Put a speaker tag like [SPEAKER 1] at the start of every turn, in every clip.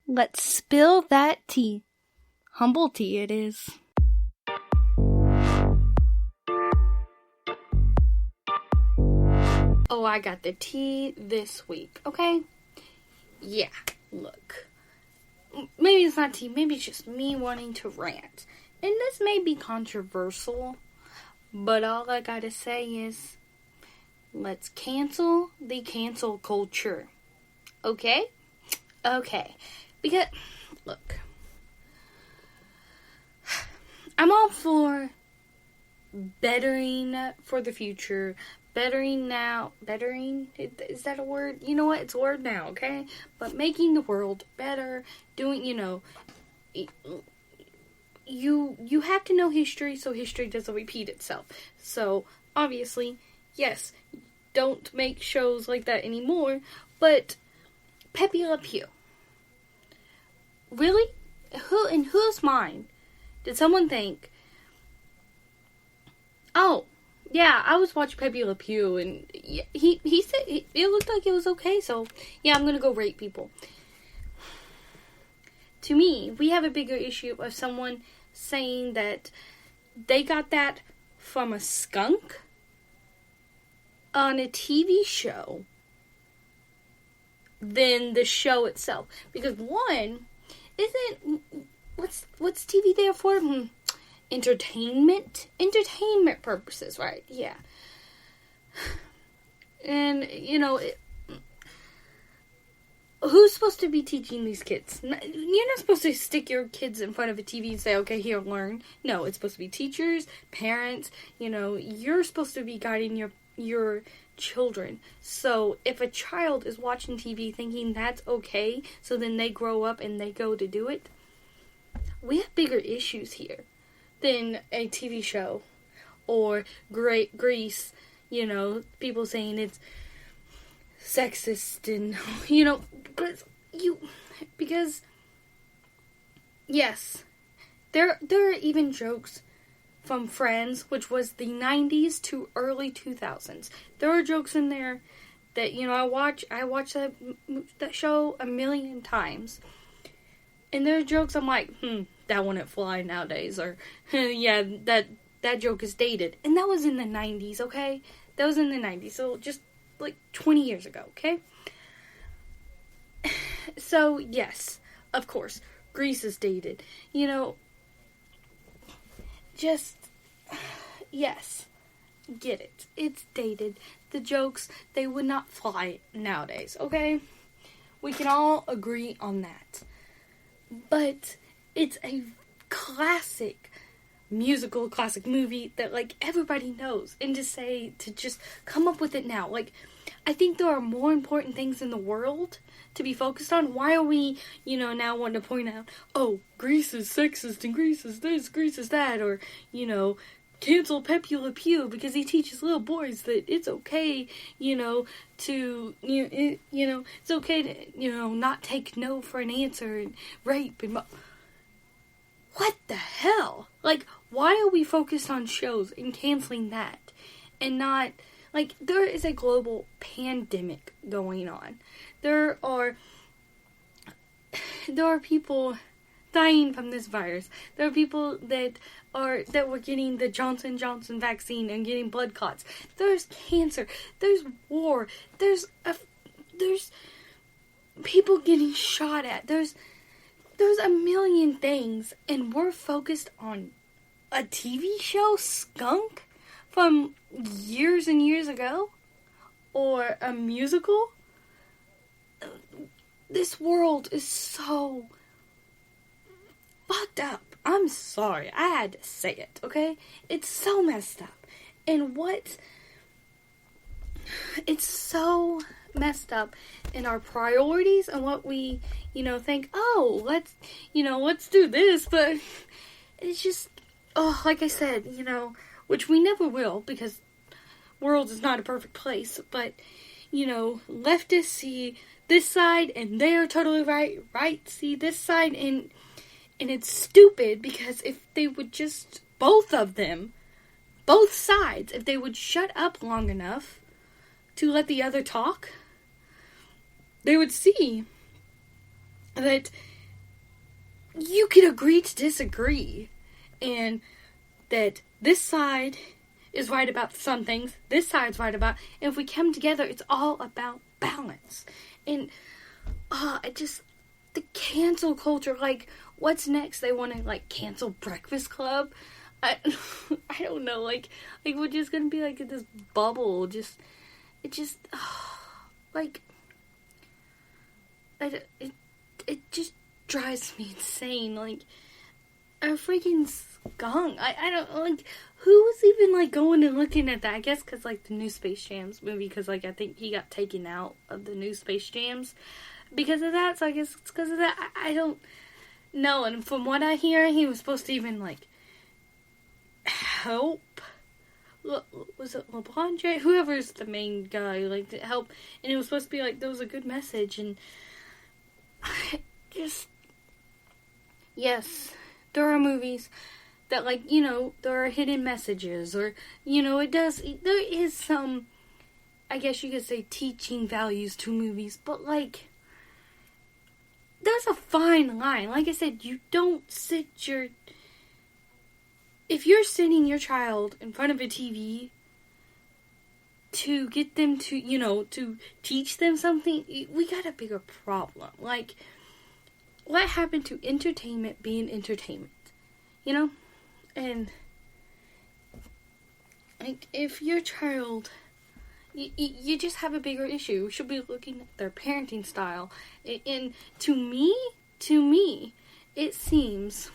[SPEAKER 1] Let's spill that tea. Humble tea it is. Oh, I got the tea this week, okay? Yeah, look. Maybe it's not tea, maybe it's just me wanting to rant. And this may be controversial, but all I gotta say is, let's cancel the cancel culture. Okay? Okay. Because, look, I'm all for bettering for the future. Bettering now. Bettering? Is that a word? You know what? It's a word now, okay? But making the world better. Doing, you have to know history so history doesn't repeat itself. So, obviously, yes, don't make shows like that anymore. But, Pepe Le Pew. Really? In whose mind did someone think, oh, yeah, I was watching Pepe Le Pew, and he said it looked like it was okay, so yeah, I'm gonna go rape people. To me, we have a bigger issue of someone saying that they got that from a skunk on a TV show than the show itself. Because one, what's TV there for? Entertainment purposes, right? Yeah. And, who's supposed to be teaching these kids? You're not supposed to stick your kids in front of a TV and say, okay, here, learn. No, it's supposed to be teachers, parents, you're supposed to be guiding your children. So if a child is watching TV thinking that's okay, so then they grow up and they go to do it, we have bigger issues here than a TV show or Grease, people saying it's sexist and, because yes, there are even jokes from Friends, which was the 90s to early 2000s. There are jokes in there that, I watch that show a million times. And there are jokes I'm like, that wouldn't fly nowadays. Or, yeah, that joke is dated. And that was in the 90s, okay? That was in the 90s. So, just, 20 years ago, okay? So, yes, of course, Grease is dated. Yes, get it. It's dated. The jokes, they would not fly nowadays, okay? We can all agree on that. But it's a classic movie that, everybody knows. And to just come up with it now. I think there are more important things in the world to be focused on. Why are we, now wanting to point out, oh, Grease is sexist and Grease is this, Grease is that, or, cancel Pepe Le Pew because he teaches little boys that it's okay, to, it's okay to, not take no for an answer and rape and... What the hell? Why are we focused on shows and canceling that and not... there is a global pandemic going on. There are people dying from this virus. There are people that were getting the Johnson & Johnson vaccine and getting blood clots. There's cancer. There's war. There's people getting shot at. There's a million things, and we're focused on a TV show, Skunk, from years and years ago, or a musical. This world is so fucked up. I'm sorry, I had to say it, okay? It's so messed up. And it's so messed up in our priorities and what we, think, oh, let's do this, but it's just, like I said, which we never will, because world is not a perfect place, but, leftists see this side, and they're totally right see this side, and it's stupid, because if they would just, both sides, if they would shut up long enough to let the other talk, they would see that you could agree to disagree, and that this side is right about some things, this side's right about, and if we come together, it's all about balance. And the cancel culture, like, what's next? They want to, like, cancel Breakfast Club. I don't know, like we're just gonna be like in this bubble, like, it just drives me insane. Like, a freaking skunk. I don't, like, who was even, like, going and looking at that? I guess because, like, the new Space Jams movie, because, like, I think he got taken out of the new Space Jams because of that, so I guess it's because of that. I don't know, and from what I hear, he was supposed to even, like, help. Was it LeBron James? Whoever's the main guy, like, to help, and it was supposed to be, like, there was a good message, and just, yes, there are movies that, like, you know, there are hidden messages, or, you know, there is some, I guess you could say, teaching values to movies, but, like, there's a fine line. Like I said, you don't if you're sitting your child in front of a TV to get them to, you know, to teach them something, we got a bigger problem. Like, what happened to entertainment being entertainment? You know? And, like, if your child, you just have a bigger issue. You should be looking at their parenting style. And to me, it seems,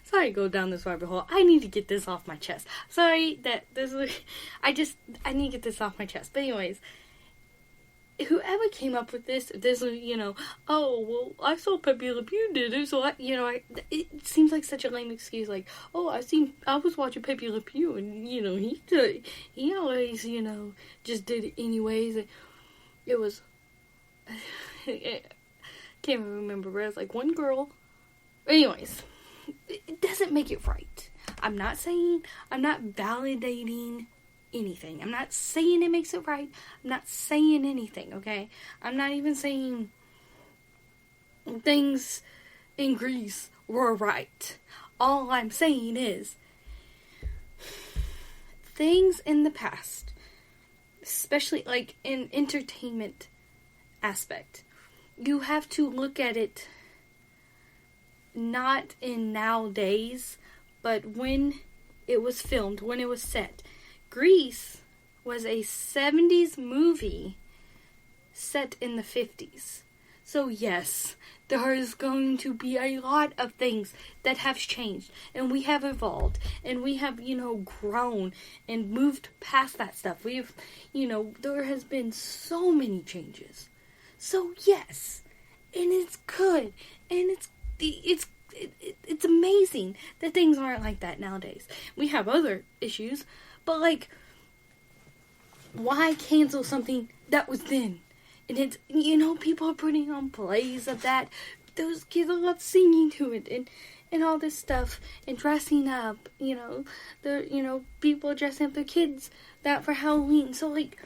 [SPEAKER 1] sorry to go down this rabbit hole. I need to get this off my chest. Sorry that I need to get this off my chest. But anyways, whoever came up with this, you know, oh, well, I saw Pepe Le Pew did it, so it seems like such a lame excuse, like, oh, I was watching Pepe Le Pew, and, you know, he always, you know, just did it anyways. It was, I can't remember, but it was like one girl. Anyways, it doesn't make it right. I'm not validating anything. I'm not saying it makes it right. I'm not saying anything, okay? I'm not even saying things in Grease were right. All I'm saying is things in the past, especially like in entertainment aspect, you have to look at it not in nowadays, but when it was filmed, when it was set. Grease was a 70s movie set in the 50s. So yes, there is going to be a lot of things that have changed, and we have evolved, and we have, you know, grown and moved past that stuff. We've, you know, there has been so many changes. So yes, and it's good, and it's amazing that things aren't like that nowadays. We have other issues, but, like, why cancel something that was then? And it's, you know, people are putting on plays of that. Those kids are not singing to it, and all this stuff, and dressing up, you know, people dressing up their kids that for Halloween. So, like,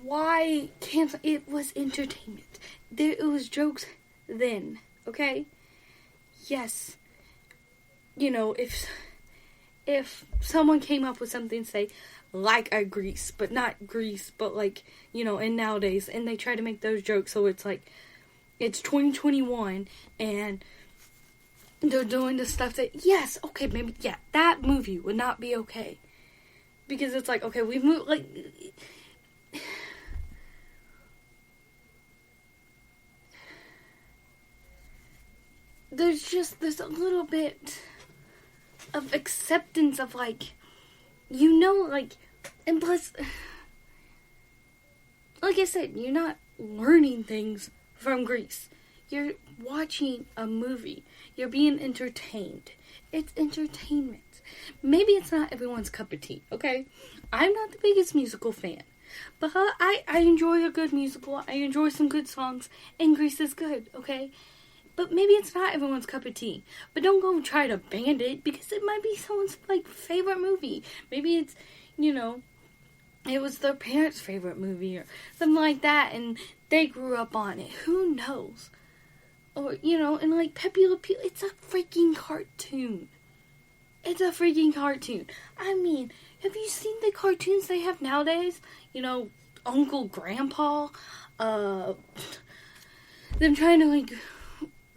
[SPEAKER 1] why cancel? It was entertainment. It was jokes then, okay? Yes, you know, if someone came up with something, say, like a Grease, but not Grease, but, like, you know, and nowadays, and they try to make those jokes, so it's like, it's 2021, and they're doing the stuff that, yes, okay, maybe, yeah, that movie would not be okay, because it's like, okay, we've moved, like, there's a little bit of acceptance of, like, you know, like, and plus, like I said, you're not learning things from Grease. You're watching a movie. You're being entertained. It's entertainment. Maybe it's not everyone's cup of tea, okay? I'm not the biggest musical fan, but I enjoy a good musical. I enjoy some good songs, and Grease is good, okay? But maybe it's not everyone's cup of tea. But don't go try to ban it, because it might be someone's, like, favorite movie. Maybe it's, you know, it was their parents' favorite movie or something like that, and they grew up on it. Who knows? Or, you know, and like Pepe Le Pew, it's a freaking cartoon. It's a freaking cartoon. I mean, have you seen the cartoons they have nowadays? You know, Uncle Grandpa, them trying to like,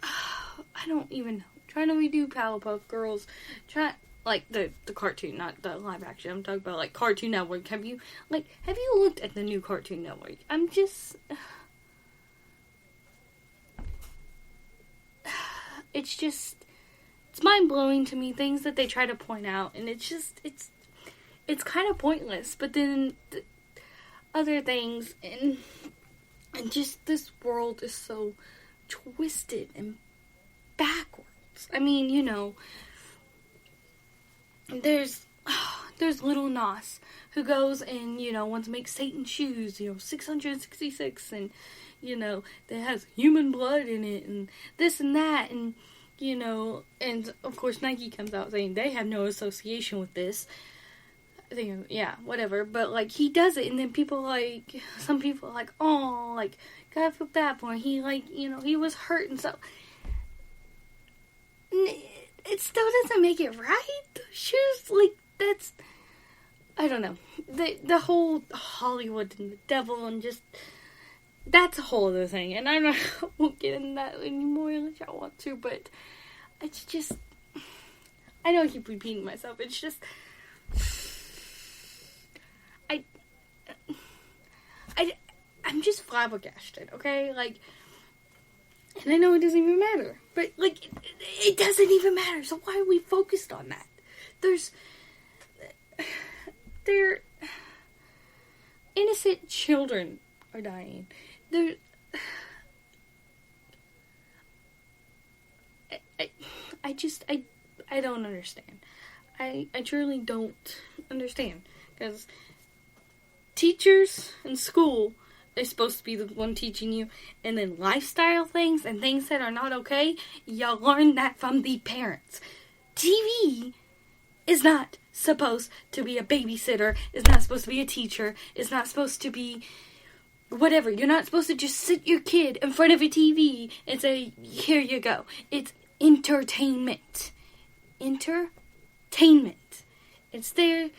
[SPEAKER 1] I don't even know, trying to redo Powerpuff Girls, like the cartoon, not the live action. I'm talking about like Cartoon Network. Have you looked at the new Cartoon Network? I'm just, it's mind blowing to me, things that they try to point out, and it's kind of pointless. But then other things, and just this world is so twisted and backwards. I mean, you know, there's little Nas who goes and, you know, wants to make Satan shoes, you know, 666, and, you know, that has human blood in it, and this and that, and, you know, and of course Nike comes out saying they have no association with this. I think, yeah, whatever, but like, he does it, and then some people are like, oh, like, God feel bad for him, he, like, you know, he was hurt and stuff. It still doesn't make it right. Shoes, like, that's, I don't know, the whole Hollywood and the devil, and just, that's a whole other thing, and I won't get into that anymore unless y'all want to, but it's just, I know I keep repeating myself, it's just, I'm just flabbergasted, okay, like, and I know it doesn't even matter, but, like, it doesn't even matter, so why are we focused on that? Innocent children are dying. I don't understand. I truly don't understand, because teachers in school, they're supposed to be the one teaching you, and then lifestyle things and things that are not okay, y'all learn that from the parents. TV is not supposed to be a babysitter, is not supposed to be a teacher, is not supposed to be whatever. You're not supposed to just sit your kid in front of a TV and say, here you go. It's entertainment. Entertainment. It's there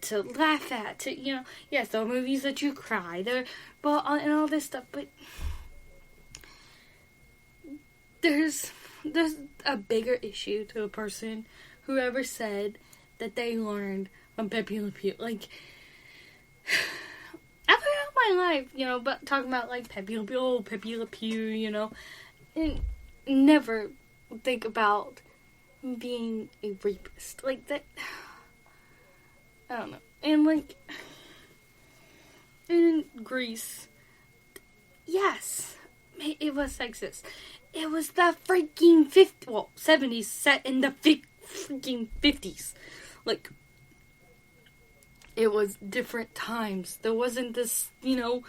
[SPEAKER 1] to laugh at, to, you know, yes, there are movies that you cry, and all this stuff, but there's a bigger issue to a person who ever said that they learned from Pepe Le Pew. Like, I've heard all my life, you know, but talking about like Pepe Le Pew, you know, and never think about being a rapist like that. I don't know. And like, in Greece, yes, it was sexist. It was the freaking 70s set in the freaking 50s. Like, it was different times. There wasn't this, you know,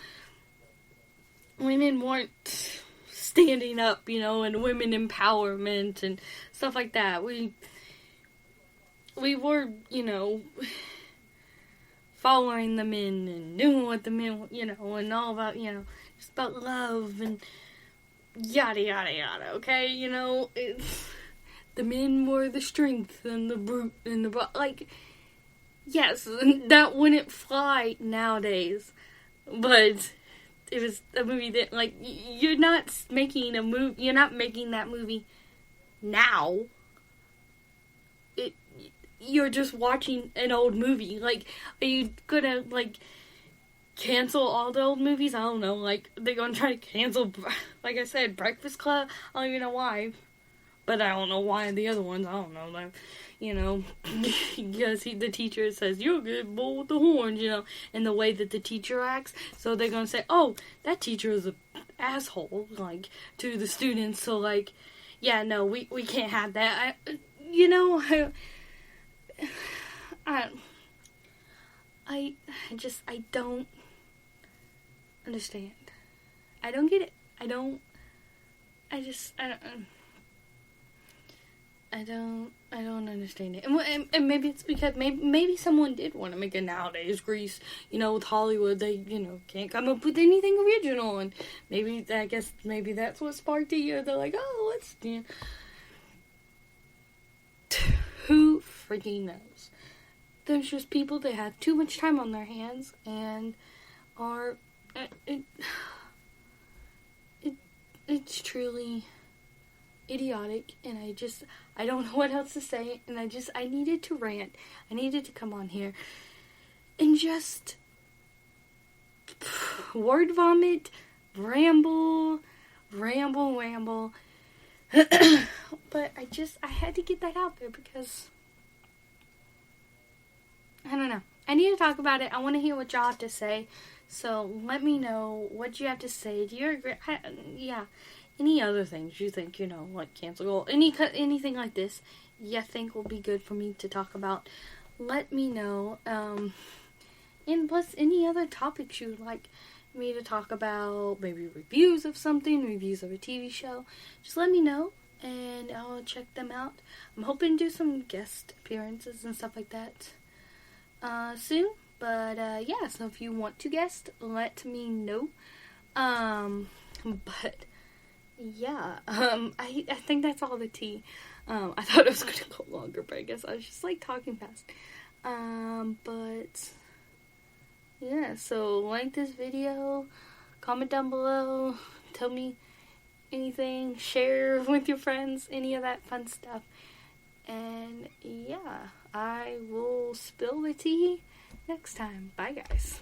[SPEAKER 1] women weren't standing up, you know, and women empowerment and stuff like that. We were, you know, following the men and doing what the men, you know, and all about, you know, just about love and yada yada yada, okay? You know, the men were the strength and the brute and the, like, yes, that wouldn't fly nowadays, but it was a movie that, like, you're not making that movie now. You're just watching an old movie. Like, are you gonna, like, cancel all the old movies? I don't know. Like, they're gonna try to cancel, like I said, Breakfast Club? I don't even know why. But I don't know why the other ones, I don't know. Like, you know, because the teacher says, you're a good bull with the horns, you know, and the way that the teacher acts. So they're gonna say, oh, that teacher is an asshole, like, to the students. So, like, yeah, no, we can't have that. I don't understand. I don't get it. I don't. I don't understand it. And maybe it's because maybe someone did want to make it nowadays. Grease, with Hollywood, they, can't come up with anything original. And maybe that's what sparked it. They're like, oh, let's do. Who freaking knows? There's just people that have too much time on their hands and are. It's truly idiotic, and I don't know what else to say, and I needed to rant. I needed to come on here and just word vomit, ramble. But I had to get that out there because I don't know. I need to talk about it. I want to hear what y'all have to say. So let me know what you have to say. Do you agree? Yeah. Any other things you think, like cancel anything like this, you think will be good for me to talk about? Let me know. And plus, any other topics you would like me to talk about, maybe reviews of something, reviews of a TV show, just let me know, and I'll check them out. I'm hoping to do some guest appearances and stuff like that soon. But, yeah, so if you want to guest, let me know. But, yeah, I think that's all the tea. I thought it was going to go longer, but I guess I was just, talking fast. But, yeah, so like this video, comment down below, tell me anything, share with your friends, any of that fun stuff. And, yeah, I will spill the tea next time. Bye, guys.